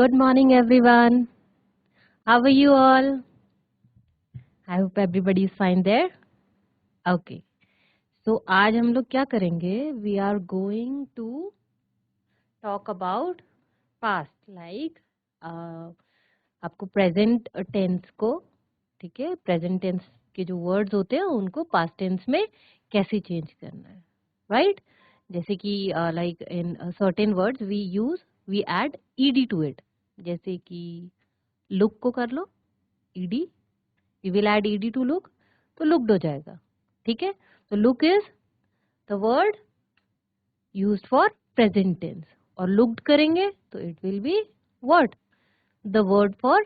Good morning, everyone. How are you all? I hope everybody is fine there. Okay. So आज हम लोग क्या करेंगे? We are going to talk about past, like आपको present tense को, ठीक है, present tense के जो words होते हैं उनको past tense में कैसे change करना है, right? जैसे कि like in certain words we add ed to it. जैसे कि look को कर लो ed, we will add ed to look, तो looked हो जाएगा, ठीक है? तो look is the word used for present tense और looked करेंगे तो it will be what? The word for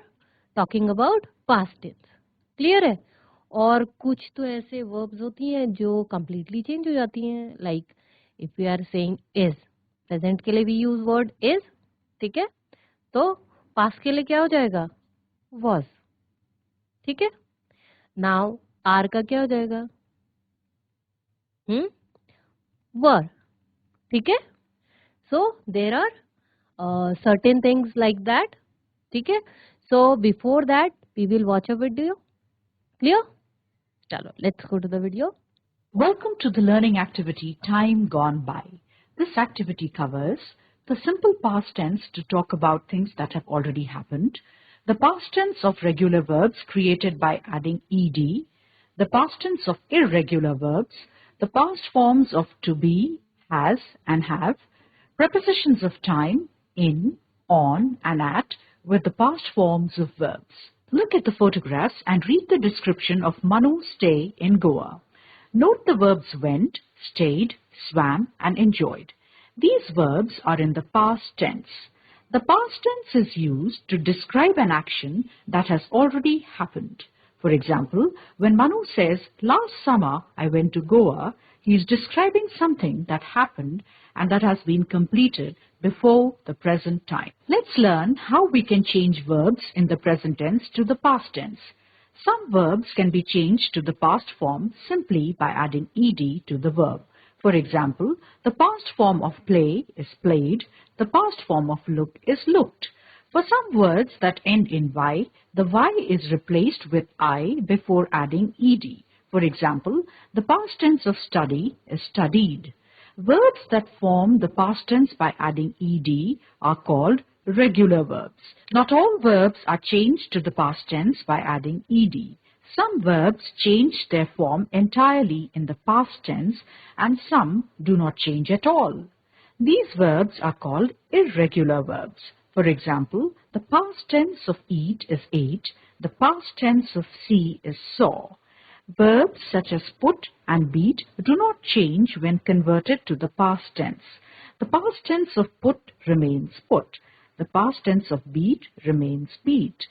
talking about past tense. Clear है? और कुछ तो ऐसे verbs होती हैं जो completely change हो जाती हैं, like if we are saying is, present के लिए we use word is, ठीक है? तो past के लिए क्या हो जाएगा? Was, ठीक है? Now are का क्या हो जाएगा? Were, ठीक है? So there are certain things like that, ठीक है? So before that we will watch a video. Clear? Chalo, let's go to the video. Welcome to the learning activity Time Gone By. This activity covers the simple past tense to talk about things that have already happened, the past tense of regular verbs created by adding ed, the past tense of irregular verbs, the past forms of to be, has and have, prepositions of time, in, on and at, with the past forms of verbs. Look at the photographs and read the description of Manu's stay in Goa. Note the verbs went, stayed, swam and enjoyed. These verbs are in the past tense. The past tense is used to describe an action that has already happened. For example, when Manu says, "Last summer I went to Goa," he is describing something that happened and that has been completed before the present time. Let's learn how we can change verbs in the present tense to the past tense. Some verbs can be changed to the past form simply by adding ed to the verb. For example, the past form of play is played, the past form of look is looked. For some words that end in y, the y is replaced with I before adding ed. For example, the past tense of study is studied. Verbs that form the past tense by adding ed are called regular verbs. Not all verbs are changed to the past tense by adding ed. Some verbs change their form entirely in the past tense and some do not change at all. These verbs are called irregular verbs. For example, the past tense of eat is ate, the past tense of see is saw. Verbs such as put and beat do not change when converted to the past tense. The past tense of put remains put. The past tense of beat remains beat.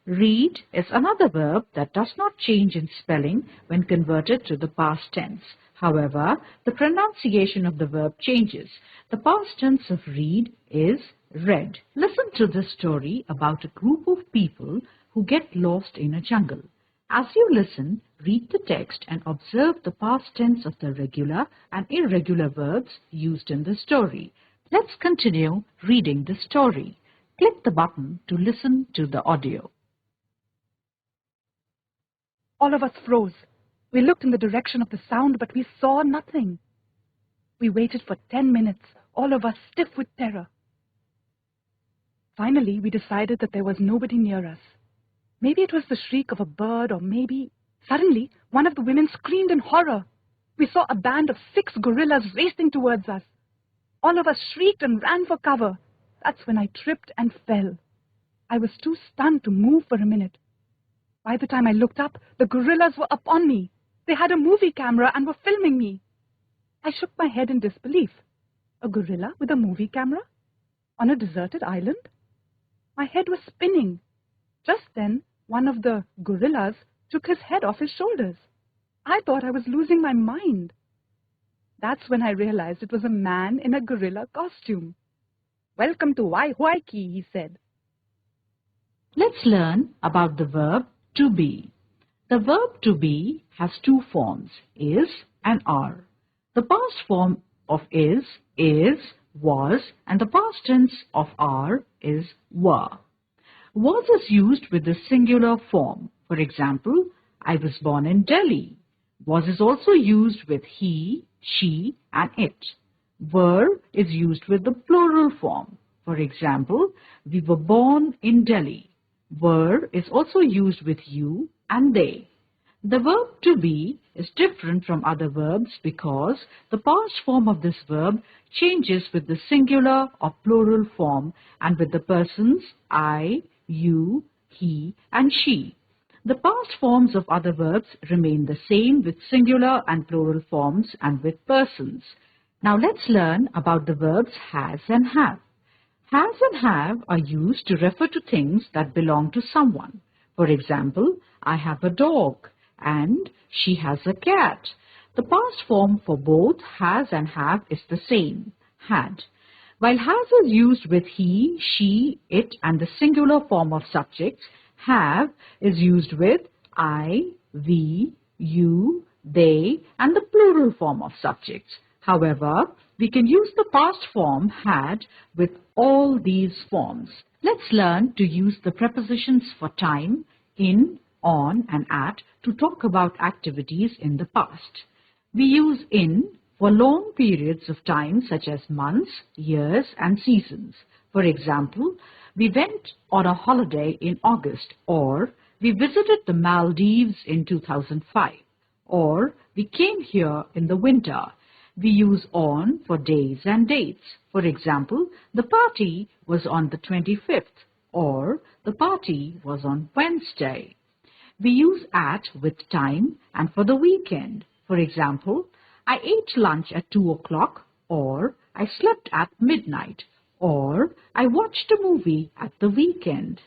Read is another verb that does not change in spelling when converted to the past tense. However, the pronunciation of the verb changes. The past tense of read is read. Listen to this story about a group of people who get lost in a jungle. As you listen, read the text and observe the past tense of the regular and irregular verbs used in the story. Let's continue reading the story. Click the button to listen to the audio. All of us froze. We looked in the direction of the sound, but we saw nothing. We waited for 10 minutes, all of us stiff with terror. Finally, we decided that there was nobody near us. Maybe it was the shriek of a bird, or maybe... Suddenly, one of the women screamed in horror. We saw a band of 6 gorillas racing towards us. All of us shrieked and ran for cover. That's when I tripped and fell. I was too stunned to move for a minute. By the time I looked up, the gorillas were upon me. They had a movie camera and were filming me. I shook my head in disbelief. A gorilla with a movie camera? On a deserted island? My head was spinning. Just then, one of the gorillas took his head off his shoulders. I thought I was losing my mind. That's when I realized it was a man in a gorilla costume. "Welcome to Waikiki," he said. Let's learn about the verb to be. The verb to be has two forms, is and are. The past form of is, was, and the past tense of are is were. Was is used with the singular form. For example, I was born in Delhi. Was is also used with he, she, and it. Were is used with the plural form. For example, we were born in Delhi. Were is also used with you and they. The verb to be is different from other verbs because the past form of this verb changes with the singular or plural form and with the persons I, you, he, and she. The past forms of other verbs remain the same with singular and plural forms and with persons. Now let's learn about the verbs has and have. Has and have are used to refer to things that belong to someone. For example, I have a dog and she has a cat. The past form for both has and have is the same, had. While has is used with he, she, it and the singular form of subjects, have is used with I, we, you, they and the plural form of subjects. However, we can use the past form had with all these forms. Let's learn to use the prepositions for time, in, on and at to talk about activities in the past. We use in for long periods of time such as months, years and seasons. For example, we went on a holiday in August, or we visited the Maldives in 2005, or we came here in the winter. We use on for days and dates. For example, the party was on the 25th, or the party was on Wednesday. We use at with time and for the weekend. For example, I ate lunch at 2 o'clock, or I slept at midnight, or I watched a movie at the weekend.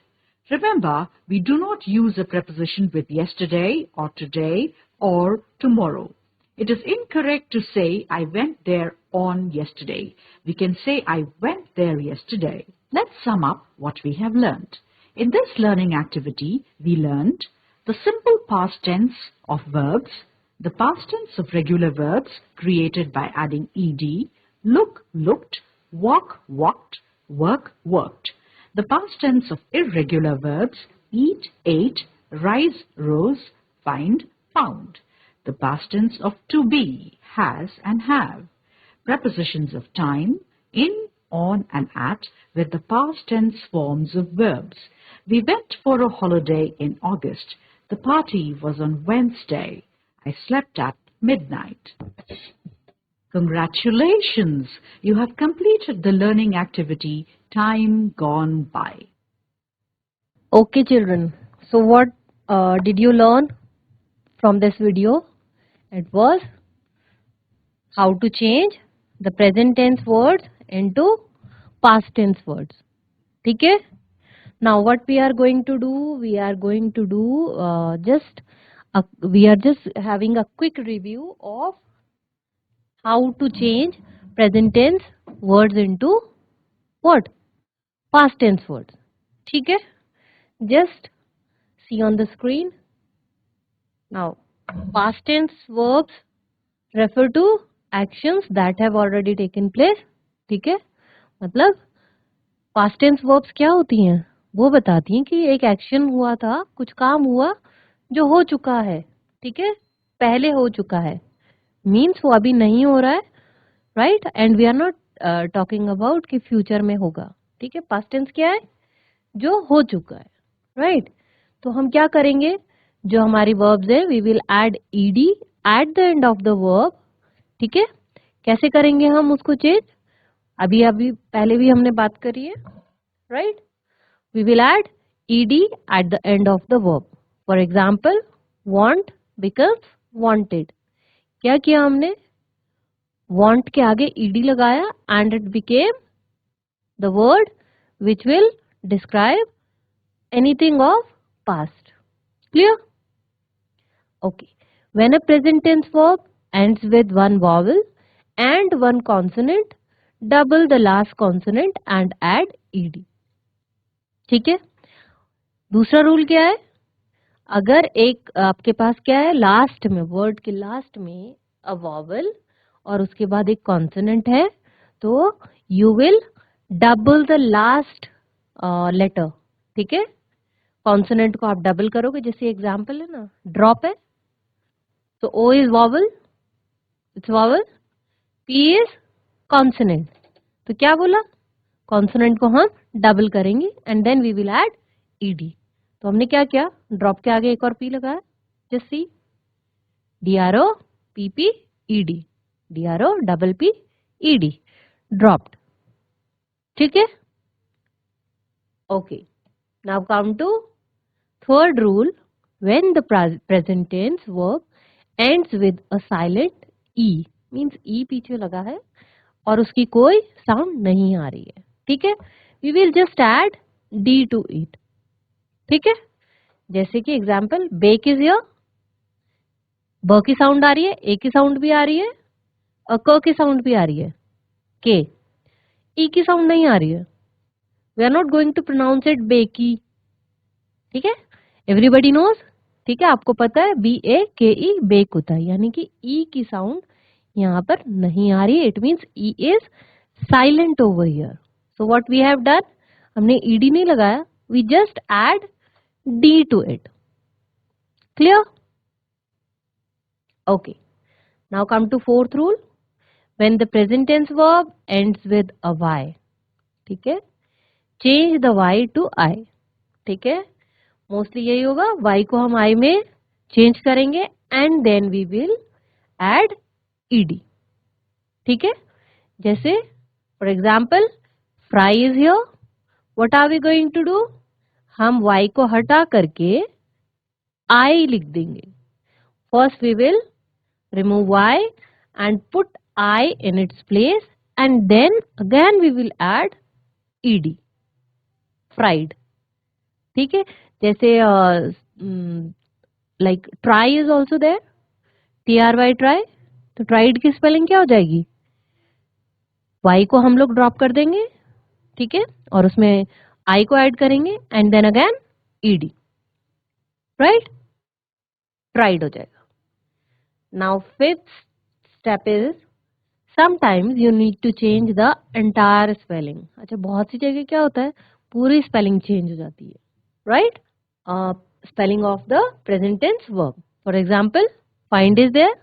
Remember, we do not use a preposition with yesterday or today or tomorrow. It is incorrect to say I went there on yesterday. We can say I went there yesterday. Let's sum up what we have learned. In this learning activity, we learned the simple past tense of verbs, the past tense of regular verbs created by adding ed, look, looked, walk, walked, work, worked. The past tense of irregular verbs, eat, ate, rise, rose, find, found. The past tense of to be, has and have. Prepositions of time, in, on and at with the past tense forms of verbs. We went for a holiday in August. The party was on Wednesday. I slept at midnight. Congratulations! You have completed the learning activity Time Gone By. Okay, children. So what did you learn from this video? It was how to change the present tense words into past tense words. Okay? Now what we are going to do? We are going to do we are just having a quick review of how to change present tense words into what? Past tense words. Okay? Just see on the screen. Now, past tense verbs refer to actions that have already taken place. ठीक है? मतलब past tense verbs क्या होती हैं? वो बताती हैं कि एक एक्शन हुआ था, कुछ काम हुआ जो हो चुका है. ठीक है? पहले हो चुका है. Means वो अभी नहीं हो रहा है. Right? And we are not talking about कि future में होगा. ठीक है? Past tense क्या है? जो हो चुका है. Right? तो हम क्या करेंगे? जो हमारी verbs है, we will add ed at the end of the verb. ठीक है? कैसे करेंगे हम उसको चेंज? अभी पहले भी हमने बात करी है. Right? We will add ed at the end of the verb. For example, want becomes wanted. क्या किया हमने? Want के आगे ed लगाया and it became the word which will describe anything of past. Clear? Okay. When a present tense verb ends with one vowel and one consonant, double the last consonant and add ed. ठीक है? दूसरा rule क्या है? अगर एक आपके पास क्या है, लास्ट में, वर्ड के लास्ट में अ वॉवल और उसके बाद एक कॉन्सोनेंट है, तो you will double the last letter, ठीक है। कॉन्सोनेंट को आप डबल करोगे, जैसे एग्जांपल है ना, ड्रॉप है, तो O is vowel, it's vowel, P is consonant. तो क्या बोला, कॉन्सोनेंट को हम डबल करेंगे and then we will add ED. तो हमने क्या किया, ड्रॉप के आगे एक और पी लगाया, just see, DRO PP ED, DRO double P ED, dropped, ठीक है। Okay, now come to third rule. When the present tense verb ends with a silent e, means e पीछे लगा है और उसकी कोई साउंड नहीं आ रही है, ठीक है, we will just add d to it, ठीक है। जैसे कि एग्जाम्पल, बेक इज हियर, ब की साउंड आ रही है, ए की साउंड भी आ रही है और क की साउंड भी आ रही है, के, ई की साउंड नहीं आ रही है, we are not going to pronounce it बेकी, ठीक है, एवरीबडी नोज, ठीक है, आपको पता है BAKE बेक होता है, यानी कि ई की साउंड यहाँ पर नहीं आ रही है, it means E is silent over here. So what we have done, हमने ईडी नहीं लगाया, we just add D to it, clear. Okay, now come to fourth rule, when the present tense verb ends with a Y, ठीक है, change the Y to I, ठीक है, mostly यही होगा, y को हम I में चेंज करेंगे and then we will add ed, ठीक है। जैसे for example, fry is here, what are we going to do, हम y को हटा करके I लिख देंगे। First we will remove y and put I in its place and then again we will add ed, fried, ठीक है। जैसे like try is also there, TRY try, तो ट्राइड की स्पेलिंग क्या हो जाएगी, y को हम लोग ड्रॉप कर देंगे, ठीक है, और उसमें I को ऐड करेंगे and then again ED, right, tried हो जाएगा। Now fifth step is, sometimes you need to change the entire spelling. अच्छा, बहुत सी जगह क्या होता है, पूरी स्पेलिंग चेंज हो जाती है, right, spelling of the present tense verb, for example find is there,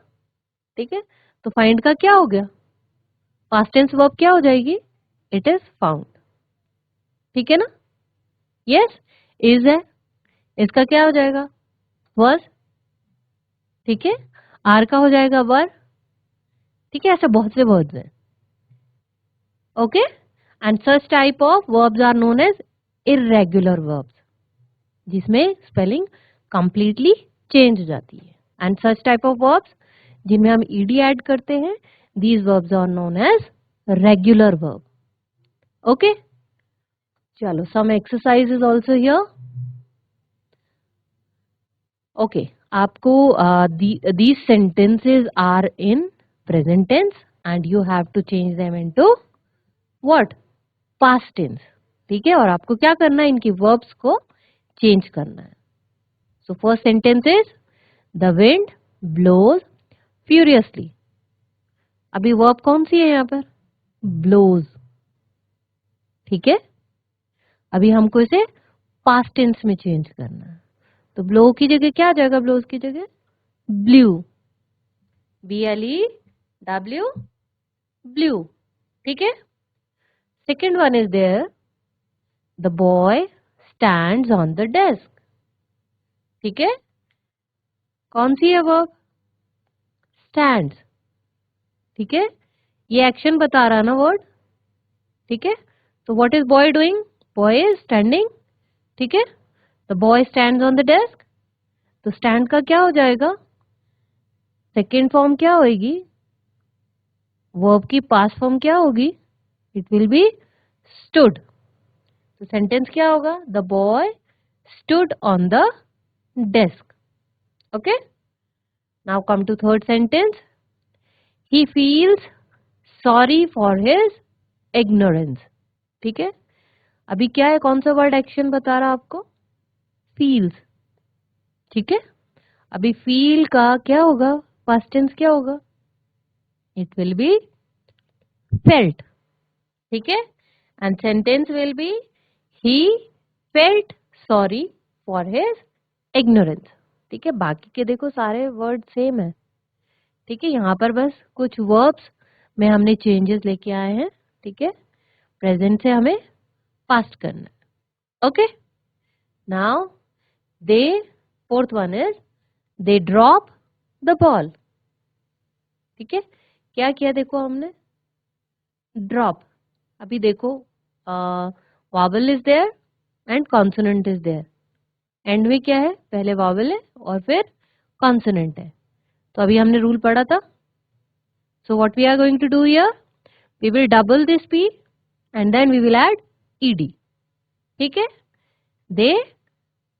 ठीक है, तो फाइंड का क्या हो गया, पास्ट टेंस वर्ब क्या हो जाएगी, इट इज फाउंड, ठीक है ना। यस, इज है, इसका क्या हो जाएगा, was, ठीक है, आर का हो जाएगा वर, ठीक है, ऐसे बहुत से वर्ड्स हैं, okay. And such type of verbs are known as irregular verbs, जिसमें स्पेलिंग कंप्लीटली चेंज हो जाती है, and such type of verbs जिनमें हम ईडी ऐड करते हैं, these verbs are known as regular verb, okay. चलो, some exercise is also here, okay. आपको these sentences are in present tense and you have to change them into what, past tense, ठीक है, और आपको क्या करना है, इनकी verbs को चेंज करना है। So first sentence is, the wind blows furiously, अभी वर्ब कौन सी है यहाँ पर, ब्लोज, ठीक है, अभी हमको इसे पास्ट टेंस में चेंज करना है, तो ब्लो की जगह क्या आ जाएगा, ब्लोज की जगह ब्लू, BLEW, ब्लू, ठीक है। Second one is there, the boy stands on the desk, ठीक है, कौन सी है वर्ब, स्टैंड्स, ठीक है, ये एक्शन बता रहा ना वर्ड, ठीक है, तो what is boy doing, boy is standing, ठीक है, the boy stands on the desk, तो स्टैंड का क्या हो जाएगा, सेकेंड फॉर्म क्या होगी, वर्ब की पास्ट फॉर्म क्या होगी, इट विल बी स्टूड, तो सेंटेंस क्या होगा, the boy stood on the desk, okay. Now come to third sentence, he feels sorry for his ignorance, ठीक है, अभी क्या है, कौन सा वर्ड एक्शन बता रहा आपको, फील्स, ठीक है, अभी फील का क्या होगा, पास्ट टेंस क्या होगा, इट विल बी फेल्ट, ठीक है, and sentence will be, he felt sorry for his ignorance. ठीक है, बाकी के देखो सारे वर्ड सेम है. ठीक है, यहाँ पर बस कुछ वर्ब्स में हमने चेंजेस लेके आए हैं. ठीक है, प्रेजेंट से हमें पास्ट करना है. Okay, now they, fourth one is they drop the ball. ठीक है, क्या किया देखो हमने, ड्रॉप. अभी देखो vowel is there and consonant is there. End में क्या है, पहले वॉवल है और फिर कॉन्सोनेंट है. तो अभी हमने रूल पढ़ा था. So what we are going to do here, we will double this P and then we will add ED. ठीक है, they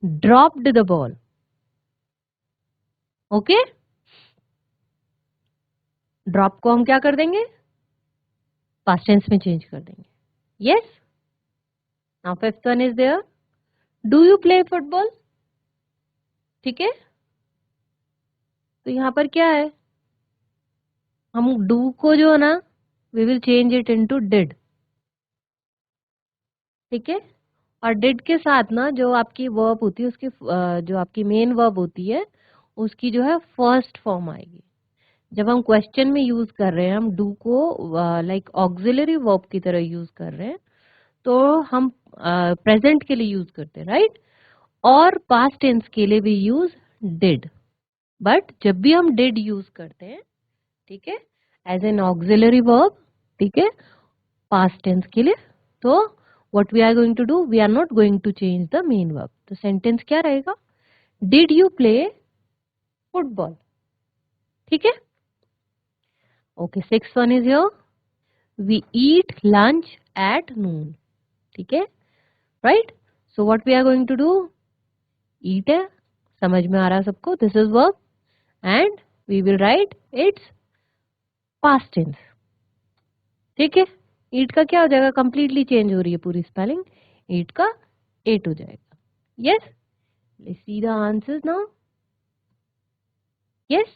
dropped the ball. Okay, drop को हम क्या कर देंगे, पास्ट टेंस में चेंज कर देंगे. Yes, now fifth one is there, do you play football. ठीक है, तो यहां पर क्या है, हम डू को जो है ना, we will change it into did. ठीक है, और डिड के साथ ना जो आपकी वर्ब होती है उसकी जो आपकी मेन वर्ब होती है उसकी जो है फर्स्ट फॉर्म आएगी. जब हम क्वेश्चन में यूज कर रहे हैं, हम डू को लाइक ऑक्सिलरी वर्ब की तरह यूज कर रहे हैं, तो हम प्रेजेंट के लिए यूज करते हैं, राइट. और पास्ट टेंस के लिए भी यूज डिड. बट जब भी हम डिड यूज करते हैं, ठीक है, एज एन ऑक्सिलरी वर्ब, ठीक है, पास्ट टेंस के लिए, तो what we are going to do, we are not going to change the main verb. तो सेंटेंस क्या रहेगा, did you play football. ठीक है, okay. Six one is here, we eat lunch at noon. ठीक है, right. So what we are going to do, eat है, समझ में आ रहा है सबको, this is verb and we will write its past tense. ठीक है, ईट का क्या हो जाएगा, कंप्लीटली चेंज हो रही है पूरी स्पेलिंग, ईट का एट हो जाएगा. Yes, let's see the answers now. Yes,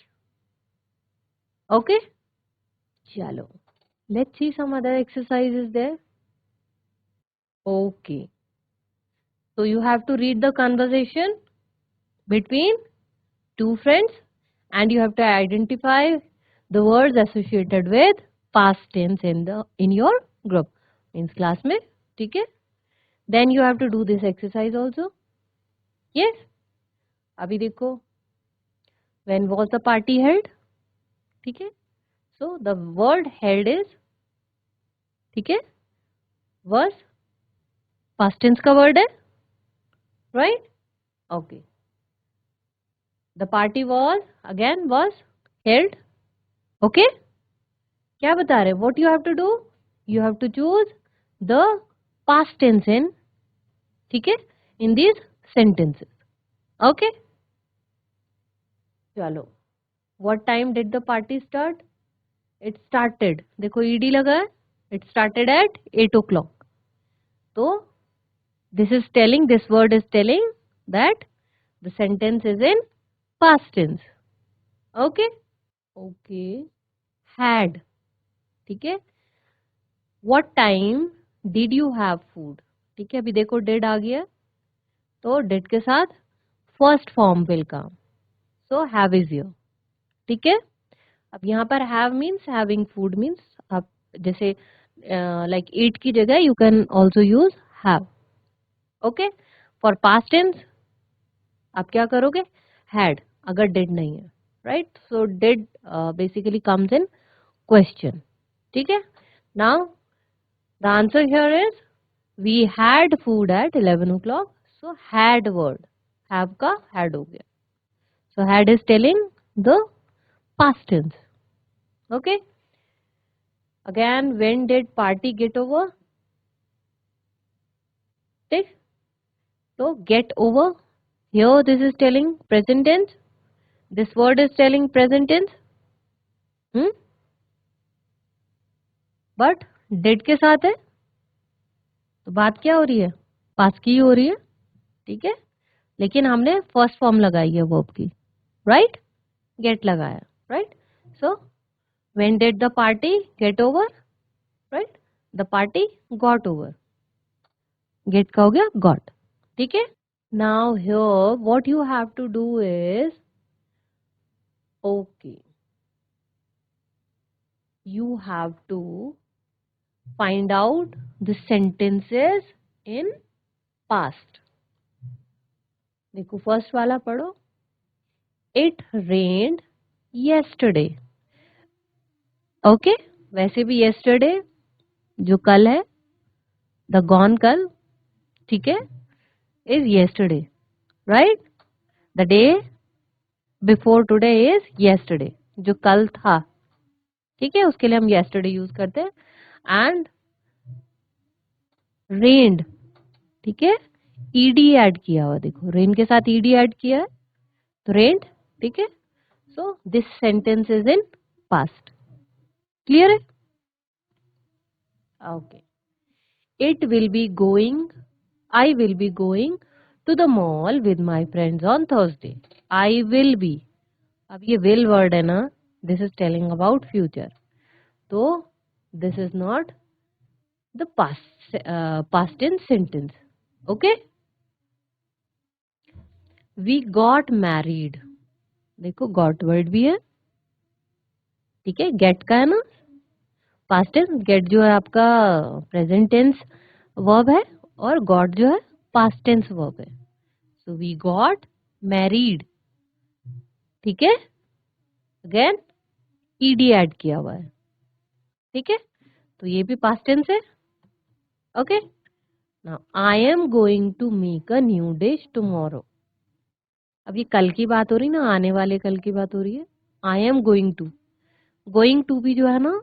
okay, chalo, let's see some other exercises there. Okay, so you have to read the conversation between two friends and you have to identify the words associated with past tense in your group, means class में. ठीक है, then you have to do this exercise also. Yes, अभी देखो, when was the party held. ठीक है, so the word held is, ठीक है, was past tense का word है, right. Okay, the party was again was held. Okay, क्या बता रहे, what you have to do, you have to choose the past tense in, ठीक है, in these sentences. Okay, चलो, what time did the party start. It started, देखो ed लगा है, it started at 8 o'clock. तो this is telling, this word is telling that the sentence is in past tense. Okay, okay, had. ठीक है, what time did you have food. ठीक है, अभी देखो did आ गया, तो did के साथ first form will come, so have is here. ठीक है, अब यहाँ पर have means having food means, आप जैसे लाइक ईट की जगह you can also use have. Okay, for past tense आप क्या करोगे, हैड, अगर डिड नहीं है, right. So did basically comes in question. ठीक है, now the answer here is we had food at 11 o'clock. So had word, have का had हो गया. So had is telling the past tense. Okay, again, when did party get over. ठीक, so get over, here this is telling present tense, this word is telling present tense. but did के साथ है, तो बात क्या हो रही है, पास की हो रही है. ठीक है, लेकिन हमने फर्स्ट फॉर्म लगाई है वर्ब की, राइट, गेट लगाया, right. So when did the party get over, right, the party got over. Get का हो गया गॉट, ठीक है। Now here what you have to do is, okay, you have to find out the sentences in past. देखो first वाला पढ़ो, it rained yesterday. Okay, वैसे भी yesterday जो कल है, the gone कल, ठीक है, is yesterday, right? The day before today is yesterday, जो कल था, ठीक है, उसके लिए हम yesterday यूज करते हैं। एंड rained, ठीक है, ईडी ऐड किया हुआ, देखो रेन के साथ ईडी ऐड किया है तो रेंड, ठीक है। So this sentence is in past, clear है? Okay, it will be going, I will be going to the mall with my friends on Thursday. I will be, अब ये विल वर्ड है ना, this is telling about future, तो this is not the past tense sentence, okay. We got married, देखो got word भी है, ठीक है, गेट का है ना, पास्ट टेंस, गेट जो है आपका प्रेजेंट टेंस वर्ब है और गॉट जो है पास्ट टेंस वर्ब है। सो वी गॉट मैरिड, ठीक है, अगेन ईडी ऐड किया हुआ है, ठीक है, तो ये भी पास्ट टेंस है, okay. Now I am going to make a new dish tomorrow, अब ये कल की बात हो रही ना, आने वाले कल की बात हो रही है। आई एम गोइंग टू भी जो है ना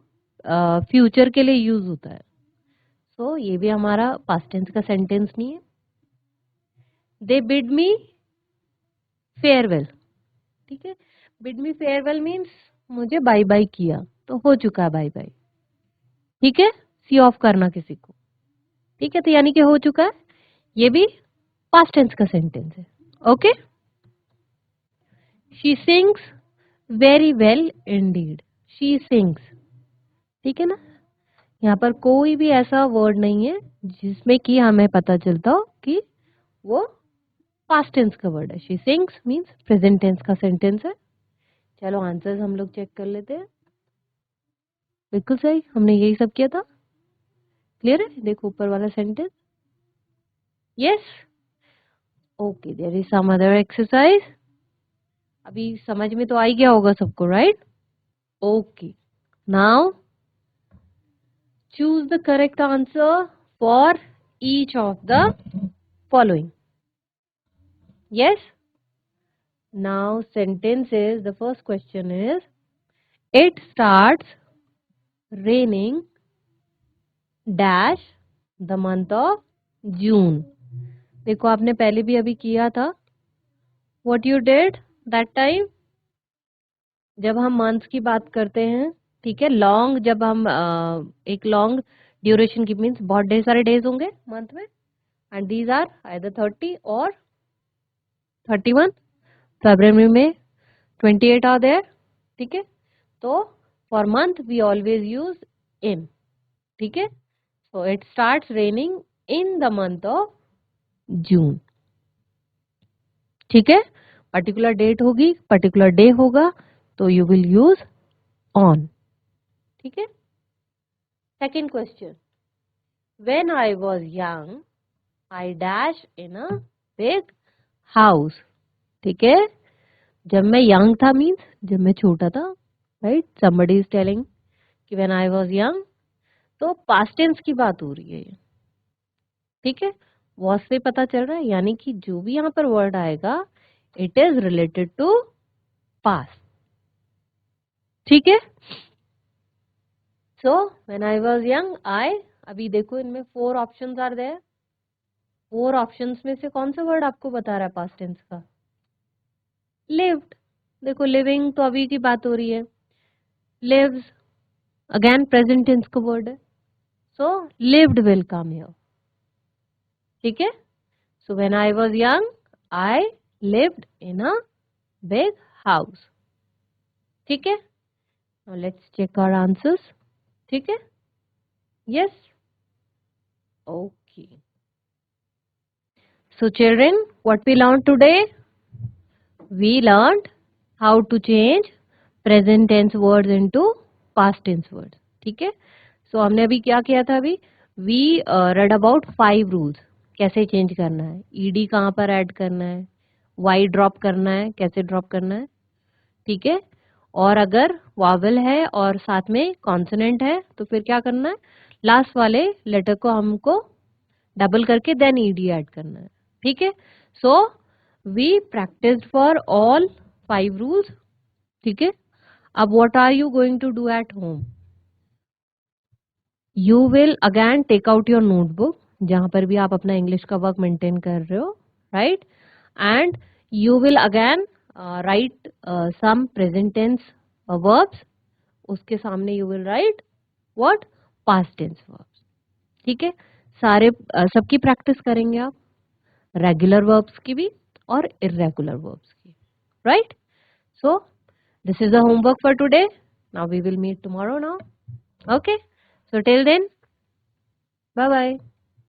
फ्यूचर के लिए यूज होता है, सो ये भी हमारा पास्ट टेंस का सेंटेंस नहीं है। दे बिड मी फेयरवेल, ठीक है, बिड मी फेयरवेल मीन्स मुझे बाय बाय किया, तो हो चुका है बाय बाय, ठीक है, सी ऑफ करना किसी को, ठीक है, तो यानी कि हो चुका है, ये भी पास्ट टेंस का सेंटेंस है, okay. She sings very well Indeed, she sings, ठीक है ना, यहाँ पर कोई भी ऐसा वर्ड नहीं है जिसमें कि हमें पता चलता हो कि वो पास्ट टेंस का वर्ड है। She sings means present tense का सेंटेंस है। चलो आंसर्स हम लोग चेक कर लेते हैं, बिल्कुल सही, हमने यही सब किया था, क्लियर है, देखो ऊपर वाला sentence, yes, okay, there is some other exercise, अभी समझ में तो आ ही गया होगा सबको, right? Okay, now choose the correct answer for each of the following, yes, now sentences, the first question is, it starts raining dash the month of June। देखो आपने पहले भी अभी किया था, what you did that time, जब हम months की बात करते हैं, ठीक है, लॉन्ग, जब हम एक लॉन्ग ड्यूरेशन की मीन्स बहुत ढेर सारे डेज होंगे मंथ में, एंड दीज आर आइदर 30 और 31, फरवरी में 28 आर देयर, ठीक है, तो for month we always use in, ठीक है, so it starts raining in the month of June, ठीक है, पर्टिकुलर डेट होगी, पर्टिकुलर डे होगा, तो यू विल यूज ऑन, ठीक है। Second question, when I was young I dash in a big house, ठीक है, जब मैं यंग था मीन्स जब मैं छोटा था, राइट, समबडी इज टेलिंग कि व्हेन आई वाज यंग, तो पास्ट टेंस की बात हो रही है ये, ठीक है, वॉज से पता चल रहा है, यानी कि जो भी यहाँ पर वर्ड आएगा it is related to past, ठीक है। So when I was young I, अभी देखो इनमें 4 ऑप्शंस आर देयर, 4 ऑप्शंस में से कौन सा वर्ड आपको बता रहा है पास्ट टेंस का? लिव्ड, देखो लिविंग तो अभी की बात हो रही है, लिव्स अगेन प्रेजेंट टेंस का वर्ड है, so lived will come here, ठीक है, so when I was young I lived in a big house, ठीक है। Now let's check our answers, ठीक है, yes, okay, So children, what we learned today? We learned how to change present tense words into past tense words. ठीक है? So हमने अभी क्या किया था अभी? We read about 5 rules. कैसे चेंज करना है? ed कहाँ पर ऐड करना है? y ड्रॉप करना है? कैसे ड्रॉप करना है? ठीक है? और अगर वॉवल है और साथ में कॉन्सोनेंट है तो फिर क्या करना है? लास्ट वाले लेटर को हमको डबल करके देन ईडी ऐड करना है. ठीक है? So we practised for all 5 rules. ठीक है? अब what are you going to do at home? You will again take out your notebook जहां पर भी आप अपना इंग्लिश का वर्क मेंटेन कर रहे हो, right? And you will again write some present tense verbs. उसके सामने you will write what? Past tense verbs. ठीक है? सारे सबकी प्रैक्टिस करेंगे आप, रेगुलर वर्ब्स की भी और इर्रेगुलर वर्ब्स की, right? So this is the homework for today. Now we will meet tomorrow now. Okay? So till then, bye bye.